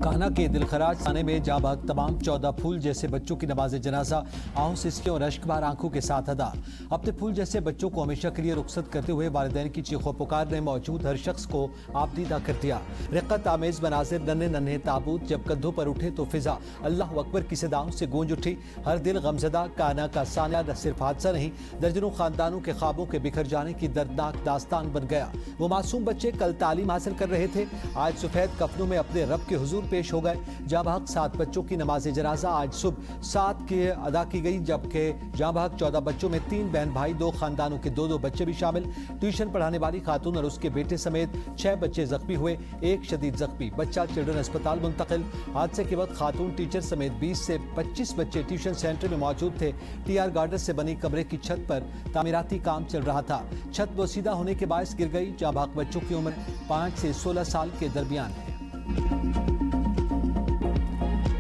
कान्हा के दिलखराज थाने में जा भाग तमाम 14 फूल जैसे बच्चों की नमाज जनाजा आहों सिसके और अश्कबार आंखों के साथ अदा। अपने फूल जैसे बच्चों को हमेशा के लिए रुखसत करते हुए वालिदैन की चीखों पुकार ने मौजूद हर शख्स को आपदीदा कर दिया। रिक्कत आमेज मनाजिर, नन्हे नन्हे ताबूत जब कंधों पर उठे तो फिजा अल्लाह अकबर की सदाओं से गूंज उठी। हर दिल गमजदा। कान्हा का सानिया न सिर्फ हादसा नहीं, दर्जनों खानदानों के ख्वाबों के बिखर जाने की दर्दनाक दास्तान बन गया। वो मासूम बच्चे कल तालीम हासिल कर रहे थे, आज सफेद कफनों में अपने रब के हुजूर पेश हो गए। जाबाग 7 बच्चों की नमाज जनाजा आज सुबह 7 के अदा की गई, जबकि जाबाग 14 बच्चों में 3 बहन भाई, 2 खानदानों के 2 बच्चे भी शामिल। ट्यूशन पढ़ाने वाली खातून और उसके बेटे समेत 6 बच्चे जख्मी हुए, 1 शदीद जख्मी, बच्चा चिल्ड्रन अस्पताल मुंतकिल। हादसे के वक्त खातून टीचर समेत 20 से 25 बच्चे ट्यूशन सेंटर में मौजूद थे। टीआर गार्डर से बनी कमरे की छत पर तामीराती काम चल रहा था। छत बोसीदा होने के बायस गिर गई। जाबाग बच्चों की उम्र 5 से 16 साल के दरमियान है।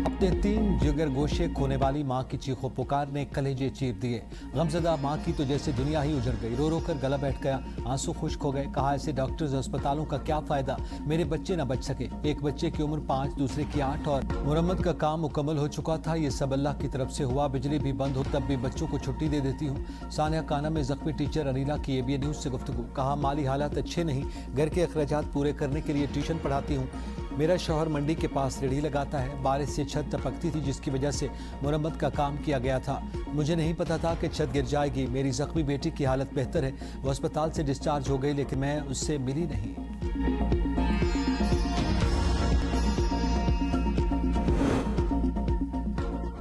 अपने 3 जिगर गोशे खोने वाली माँ की चीखों पुकार ने कलेजे चीर दिए। गमजदा माँ की तो जैसे दुनिया ही उजड़ गई, रो रो कर गला बैठ गया, आंसू खुश्क हो गए। कहा ऐसे डॉक्टर्स और अस्पतालों का क्या फायदा, मेरे बच्चे न बच सके। एक बच्चे की उम्र 5, दूसरे की 8 और मुरम्मत का काम मुकम्मल हो चुका था। ये सब अल्लाह की तरफ से हुआ। बिजली भी बंद हो तब भी बच्चों को छुट्टी दे देती हूँ। सानिया कान्हा में जख्मी टीचर अनिला की ABN न्यूज़ से गुफ्तगू। कहा माली हालात अच्छे नहीं, घर के अखराजात पूरे करने के लिए ट्यूशन पढ़ाती हूँ। मेरा शौहर मंडी के पास रेहड़ी लगाता है। बारिश से छत टपकती थी जिसकी वजह से मुरम्मत का काम किया गया था। मुझे नहीं पता था कि छत गिर जाएगी। मेरी जख्मी बेटी की हालत बेहतर है, वो अस्पताल से डिस्चार्ज हो गई, लेकिन मैं उससे मिली नहीं।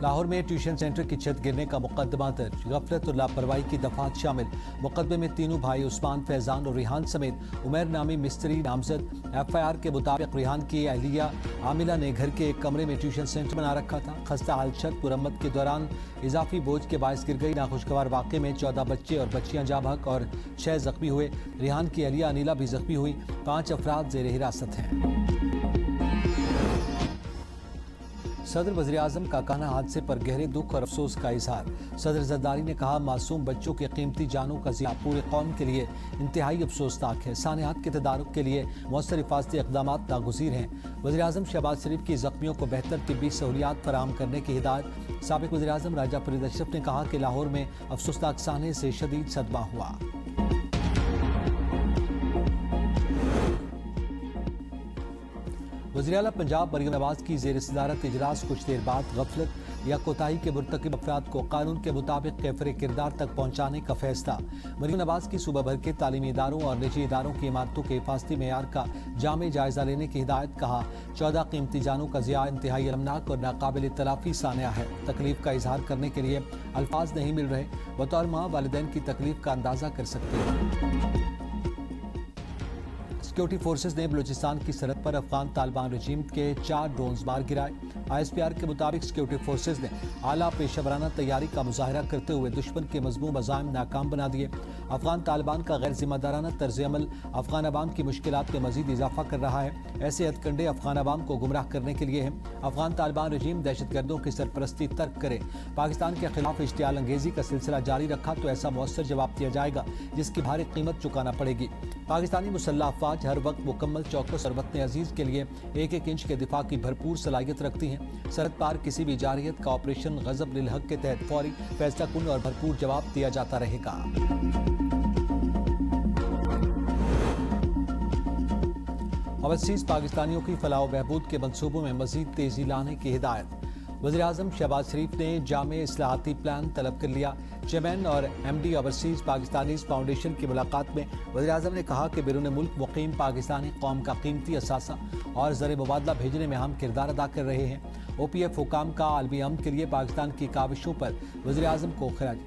लाहौर में ट्यूशन सेंटर की छत गिरने का मुकदमा दर्ज। गफलत और लापरवाही की दफात शामिल। मुकदमे में तीनों भाई उस्मान, फैजान और रिहान समेत उमैर नामी मिस्त्री नामजद। FIR के मुताबिक रिहान की अहलिया आमिला ने घर के एक कमरे में ट्यूशन सेंटर बना रखा था। खस्ता हाल छत मुरम्मत के दौरान इजाफी बोझ के बायस गिर गई। नाखुशगवार वाक़े में 14 बच्चे और बच्चियां जाबाग और 6 जख्मी हुए। रिहान की अहलिया अनिला भी जख्मी हुई। 5 अफराद ज़ेर हिरासत हैं। सदर वज़ीर आज़म का कान्हा हादसे पर गहरे दुख और अफसोस का इजहार। सदर ज़रदारी ने कहा मासूम बच्चों के कीमती जानों का ज़िया पूरे कौम के लिए इंतहाई अफसोसनाक है। सानियात के तदारुक के लिए मौसर हिफाजती इक़दामात नागुज़ीर हैं। वज़ीर आज़म शहबाज शरीफ की ज़ख्मियों को बेहतर तिब्बी सहूलियात फराहम करने की हिदायत। साबिक़ वज़ीर आज़म राजा फरीद अशरफ ने कहा कि लाहौर में अफसोसनाक साने से शदीद सदमा हुआ। वज़ीर आला पंजाब मरियम नवाज की ज़ेर सदारत इजलास कुछ देर बाद गफलत या कोताही के मुर्तकिब अफराद को कानून के मुताबिक कैफरे किरदार तक पहुँचाने का फैसला। मरियम नवाज की सूबा भर के तालीमी इदारों और निजी इदारों की इमारतों के हिफाजती मेयार का जामे जायजा लेने की हिदायत। कहा 14 कीमती जानों का ज़िया इंतहाई अलमनाक और नाकाबिल तलाफी सानिया है। तकलीफ का इजहार करने के लिए अल्फाज नहीं मिल रहे। बतौर माँ वालिदैन की तकलीफ का अंदाज़ा कर सकते हैं। सिक्योरिटी फोर्सेज ने बलूचिस्तान की सरहद पर अफगान तालिबान रजीम के 4 ड्रोन्स मार गिराए। ISPR के मुताबिक सिक्योरिटी फोर्सेज ने आला पेशेवराना तैयारी का मुजाहरा करते हुए दुश्मन के मज़मूम अज़ाइम नाकाम बना दिए। अफगान तालिबान का गैर जिम्मेदाराना तर्ज अमल अफगान अवाम की मुश्किलात में मजीद इजाफा कर रहा है। ऐसे हथकंडे अफगान अवाम को गुमराह करने के लिए हैं। अफगान तालिबान रजीम दहशतगर्दों की सरपरस्ती तर्क करे, पाकिस्तान के खिलाफ इश्तियाल अंगेजी का सिलसिला जारी रखा तो ऐसा मौसर जवाब दिया जाएगा जिसकी भारी कीमत चुकाना पड़ेगी। पाकिस्तानी मुसल्लह अफवाज हर वक्त मुकम्मल चौकस और वतन अजीज के लिए 1-1 इंच के दिफा की भरपूर सलाहियत रखती हैं। सरहद पार किसी भी जारियत का ऑपरेशन गजब लिल हक के तहत फौरी, फैसला कुन और भरपूर जवाब दिया जाता रहेगा। ओवरसीज पाकिस्तानियों की फलाह बहबूद के मंसूबों में मजीद तेजी लाने की हिदायत। वज़ीर आज़म शहबाज शरीफ ने जामे इस्लाहाती प्लान तलब कर लिया। चेयरमैन और MD ओवरसीज पाकिस्तानीज़ फाउंडेशन की मुलाकात में वज़ीर आज़म ने कहा कि बैरून मुल्क मुकीम पाकिस्तानी कौम का कीमती असासा और ज़र मुबादला भेजने में अहम किरदार अदा कर रहे हैं। OPF हुकाम का आलमी अमन के लिए पाकिस्तान की काविशों पर वज़ीर आज़म को खिराज।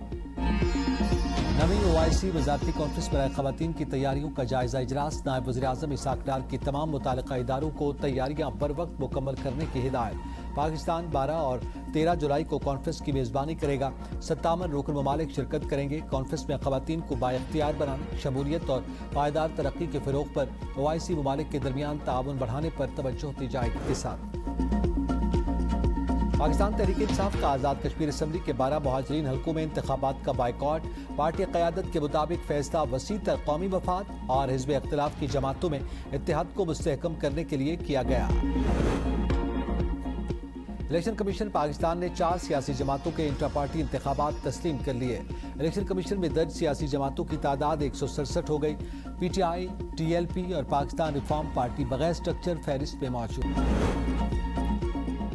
नवी OIC वजारती कॉन्फ्रेंस बराए ख़वातीन की तैयारियों का जायजा इजलास। नायब वज़ीर आज़म इसाक डार की तमाम मुतालिका इदारों को तैयारियां बर वक्त मुकम्मल करने की हिदायत। पाकिस्तान 12 और 13 जुलाई को कॉन्फ्रेंस की मेज़बानी करेगा। 57 रुकन ममालिक शिरकत करेंगे। कॉन्फ्रेंस में ख़वातीन को बाइख्तियार बनाने, शमूलियत और पायदार तरक्की के फ़रोग़ पर OIC ममालिक के दरमियान ताउन बढ़ाने पर तवज्जो दी जाएगी। के साथ पाकिस्तान तहरीक इंसाफ का आज़ाद कश्मीर असम्बली के 12 मुहाजिरीन हल्कों में इंतखाबात का बाइकॉट। पार्टी क़यादत के मुताबिक फैसला वसी तर कौमी मफाद और हिज़्ब इख्तिलाफ की जमातों में इत्तेहाद को मुस्तहकम करने के लिए किया गया। इलेक्शन कमीशन पाकिस्तान ने 4 सियासी जमातों के इंटर पार्टी इंतखाबात तस्लीम कर लिए। इलेक्शन कमीशन में दर्ज सियासी जमातों की तादाद 167 हो गई। पीटीआई, टीएलपी और पाकिस्तान रिफॉर्म पार्टी बगैर स्ट्रक्चर फहरिस्त में मौजूद।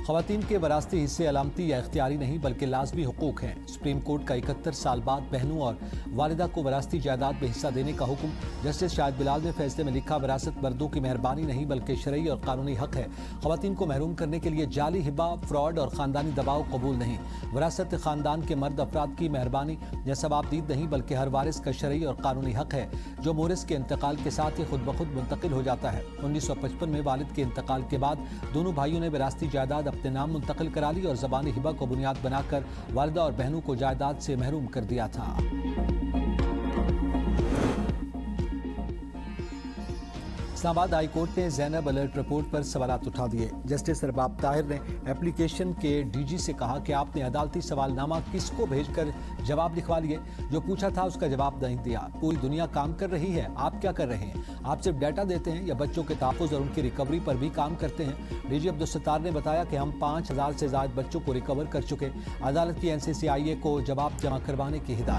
ख़वातीन के वरासती हिस्से अलामती या इख्तियारी नहीं बल्कि लाजमी हुकूक हैं। सुप्रीम कोर्ट का 71 साल बाद बहनों और वालिदा को वरासती जायदाद में हिस्सा देने का हुक्म। जस्टिस शाहिद बिलाल ने फैसले में लिखा, विरासत मर्दों की मेहरबानी नहीं बल्कि शरई और कानूनी हक है। ख़वातीन को महरूम करने के लिए जाली हिबा, फ्रॉड और ख़ानदानी दबाव कबूल नहीं। विरासत ख़ानदान के मर्द अफराद की मेहरबानी या सवाबदीद नहीं बल्कि हर वारिस का शरई और कानूनी हक है, जो मोरिस के इंतकाल के साथ ही खुद ब खुद मुंतकिल हो जाता है। 1955 में वालिद के इंतकाल के बाद दोनों भाइयों ने विरासती जायदाद अपने नाम मुंतकिल करा ली और ज़बानी हिबा को बुनियाद बनाकर वालिदा और बहनों को जायदाद से महरूम कर दिया था। इस्लामाबाद हाई कोर्ट ने ज़ैनब अलर्ट रिपोर्ट पर सवालात उठा दिए। जस्टिस अरबाब ताहिर ने एप्लीकेशन के डीजी से कहा कि आपने अदालती सवालनामा किसको भेजकर जवाब लिखवा लिए? जो पूछा था उसका जवाब नहीं दिया। पूरी दुनिया काम कर रही है, आप क्या कर रहे हैं? आप सिर्फ डाटा देते हैं या बच्चों के तहफ़्फ़ुज़ और उनकी रिकवरी पर भी काम करते हैं? डीजी अब्दुल सत्तार ने बताया कि हम 5000 से ज़्यादा बच्चों को रिकवर कर चुके। अदालत की NCCIA को जवाब जमा करवाने की हिदायत।